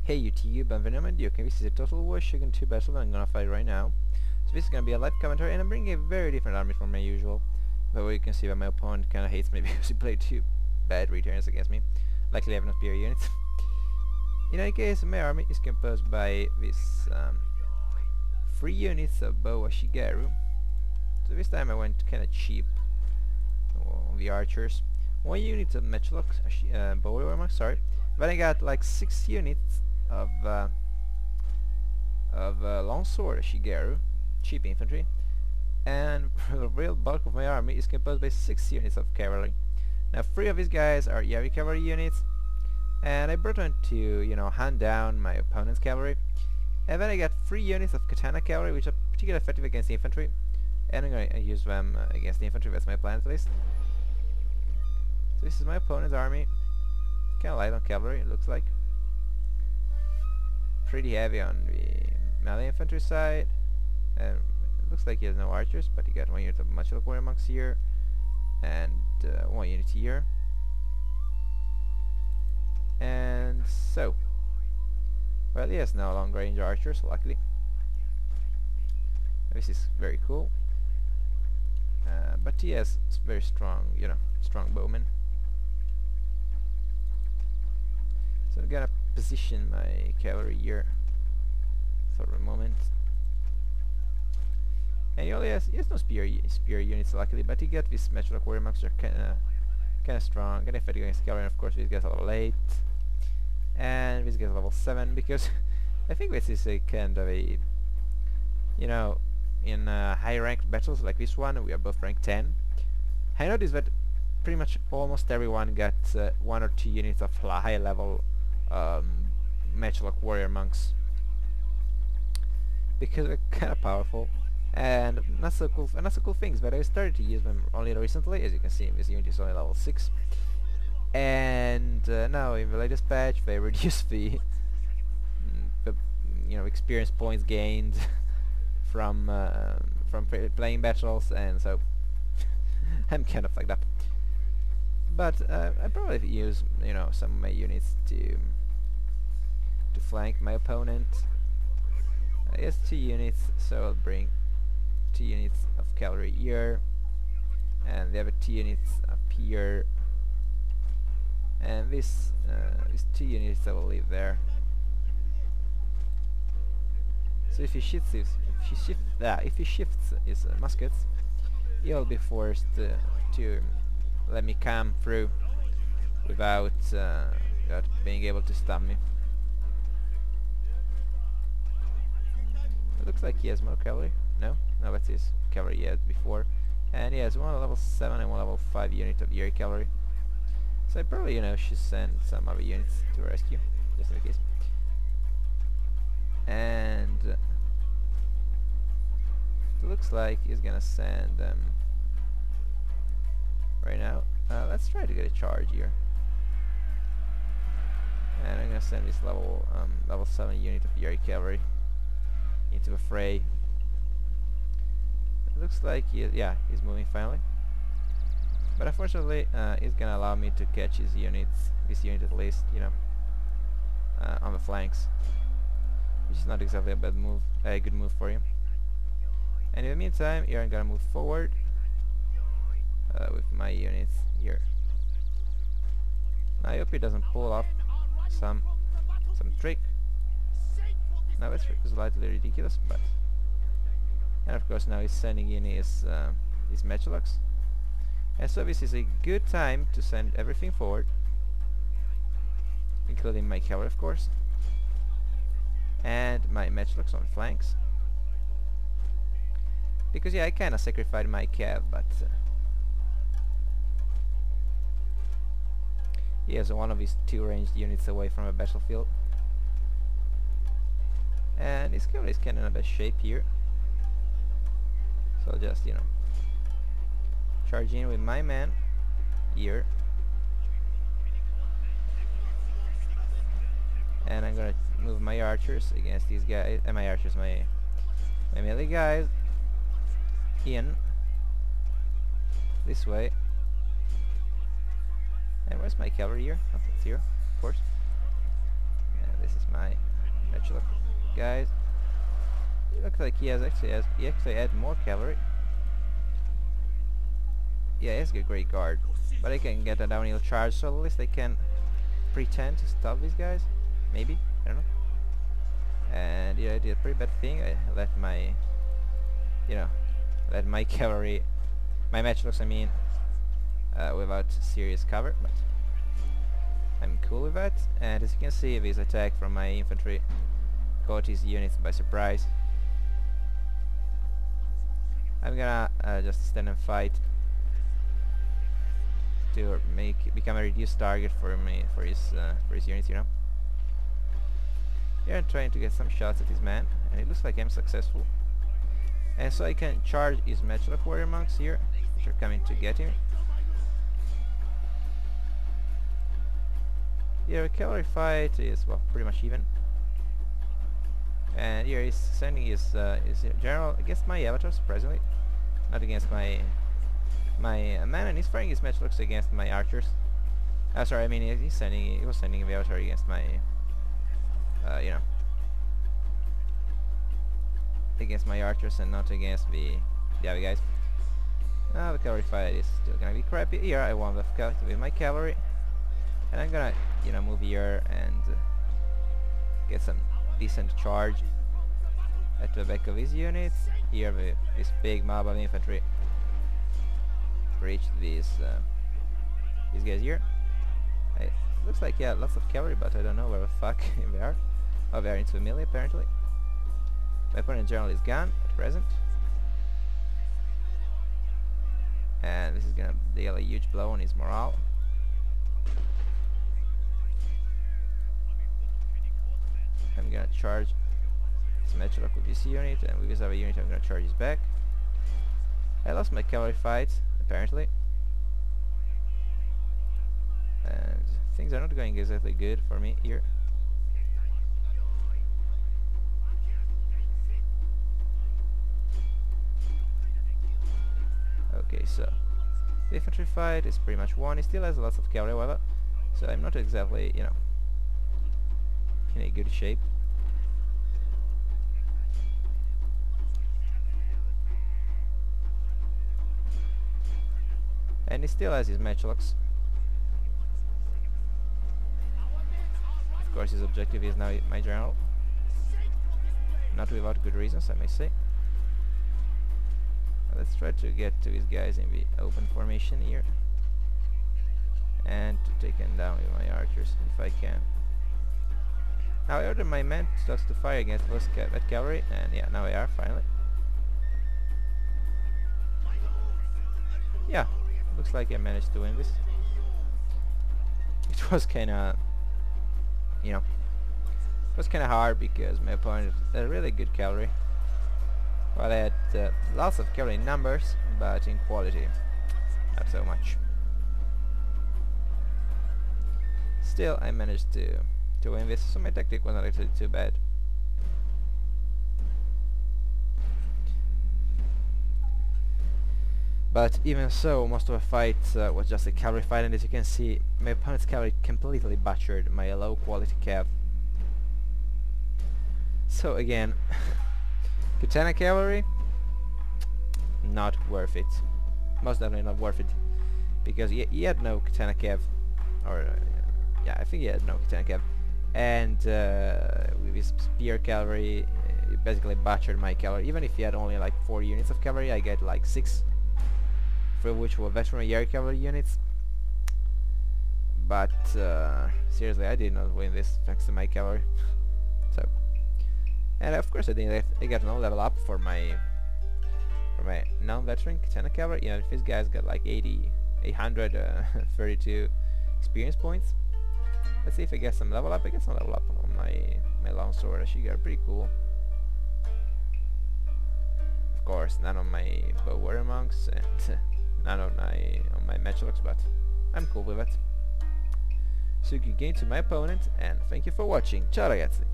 Hey YouTube, I'm Venom and Duke, and this is a total War Shogun 2 battle that I'm gonna fight right now. So this is gonna be a live commentary, and I'm bringing a very different army from my usual. But what you can see that my opponent kinda hates me because he played 2 bad returns against me. Likely I have no spear units. In any case, my army is composed by this 3 units of Boa Shigeru. So this time I went kinda cheap on the archers. 1 unit of Matchlock, Boa, sorry. Then I got like 6 units of longsword Shigeru, cheap infantry, and the real bulk of my army is composed by 6 units of cavalry. Now 3 of these guys are heavy cavalry units, and I brought them to, you know, hand down my opponent's cavalry. And then I got 3 units of katana cavalry, which are particularly effective against the infantry, and I'm gonna use them against the infantry. That's my plan at least. So this is my opponent's army. Kinda light on cavalry, it looks like. Pretty heavy on the melee infantry side. And it looks like he has no archers, but he got 1 unit of Matchlock warrior monks here, and 1 unit here. And so, well, he has no long range archers, luckily. This is very cool. But he has very strong, you know, strong bowmen. So I'm gonna position my cavalry here for a moment. And he has no spear units luckily, but he got these Matchlock warrior monks are kinda strong, kinda effective against cavalry, and of course these guys are level 8. And this guy's level 7 because I think this is a kind of a, you know, in high ranked battles like this one we are both rank 10. I noticed that pretty much almost everyone got 1 or 2 units of high level Matchlock warrior monks because they're kind of powerful and not so cool things. But I started to use them only recently. As you can see, this unit is only level 6, and now in the latest patch they reduced the you know, experience points gained from playing battles, and so I'm kind of fucked up. But I probably use, you know, some of my units to flank my opponent. He has 2 units, so I'll bring 2 units of cavalry here, and the other 2 units up here, and these 2 units I will leave there. So if he shifts his muskets, he'll be forced to let me come through without being able to stop me. It looks like he has more cavalry. No, that's his cavalry he had before, and he has 1 level 7 and 1 level 5 unit of air cavalry. So I probably, you know, should send some other units to rescue, just in case. And it looks like he's gonna send them right now. Let's try to get a charge here, and I'm gonna send this level 7 unit of air cavalry into the fray. It looks like he's moving finally, but unfortunately it's gonna allow me to catch his units, this unit at least, you know, on the flanks, which is not exactly a good move for him. And in the meantime, here I'm gonna move forward with my units here. I hope he doesn't pull off some trick. Now that's slightly ridiculous, but, and of course now he's sending in his Matchlocks, and so this is a good time to send everything forward, including my cavalry of course, and my Matchlocks on flanks, because yeah, I kinda sacrificed my cav, but he has 1 of his 2 ranged units away from a battlefield. And his cavalry is kind of in the best shape here, so I'll just, you know, charge in with my man here, and I'm gonna move my archers against these guys, and my melee guys in this way. And where's my cavalry here? Oh, it's here, of course. And this is my Matchlock guys. It looks like he actually had more cavalry. Yeah, he has a great guard, but I can get a downhill charge, so at least I can pretend to stop these guys. Maybe, I don't know. And yeah, I did a pretty bad thing. I let my, let my cavalry, my Matchlocks, I mean, without serious cover, but I'm cool with that. And as you can see, this attack from my infantry caught his units by surprise. I'm gonna just stand and fight to become a reduced target for his units, Here I'm trying to get some shots at his man, and it looks like I'm successful. And so I can charge his Matchlock warrior monks here, which are coming to get him. Here a cavalry fight is, well, pretty much even. And here he's sending his general against my avatar, surprisingly. Not against my man, and he's firing his Matchlocks against my archers. Sorry, I mean he was sending the avatar against my against my archers and not against the other guys. The cavalry fight is still gonna be crappy. Here I won with my cavalry, and I'm gonna move here and get some decent charge at the back of his units. Here this big mob of infantry reached these guys here. Looks like, yeah, lots of cavalry, but I don't know where the fuck they are. Oh, they are into melee apparently. My opponent general is gone at present, and this is gonna deal a huge blow on his morale. I'm gonna charge his Matchlock with this unit, and with this other unit I'm gonna charge his back. I lost my cavalry fight apparently, and things are not going exactly good for me here. Okay, so the infantry fight is pretty much won. He still has lots of cavalry, however, so I'm not exactly, in a good shape. And he still has his Matchlocks. Of course, his objective is now my general. Not without good reasons, I may say. Let's try to get to these guys in the open formation here, and to take them down with my archers if I can. Now I ordered my men to fire against that cavalry, and yeah, now they are finally. Yeah, looks like I managed to win this. It was kinda, it was kinda hard because my opponent had really good cavalry. Well, I had lots of cavalry in numbers, but in quality, not so much. Still, I managed to win this, so my tactic was not actually too bad. But even so, most of the fight was just a cavalry fight, and as you can see, my opponent's cavalry completely butchered my low quality cav. So again, Katana cavalry, not worth it. Most definitely not worth it, because he had no Katana cav, or yeah, I think he had no Katana cav, and with his spear cavalry, he basically butchered my cavalry. Even if he had only like 4 units of cavalry, I get like 6, for which were veteran air cavalry units. But seriously, I did not win this thanks to my cavalry. So. And of course I got no level up for my non-veteran Katana cavalry. If these guys got like 832 experience points. Let's see if I get some level up. I get some level up on my longsword. Actually got pretty cool. Of course, none on my bow warrior monks and none on my Matchlocks, but I'm cool with it. So good game to my opponent, and thank you for watching. Ciao ragazzi!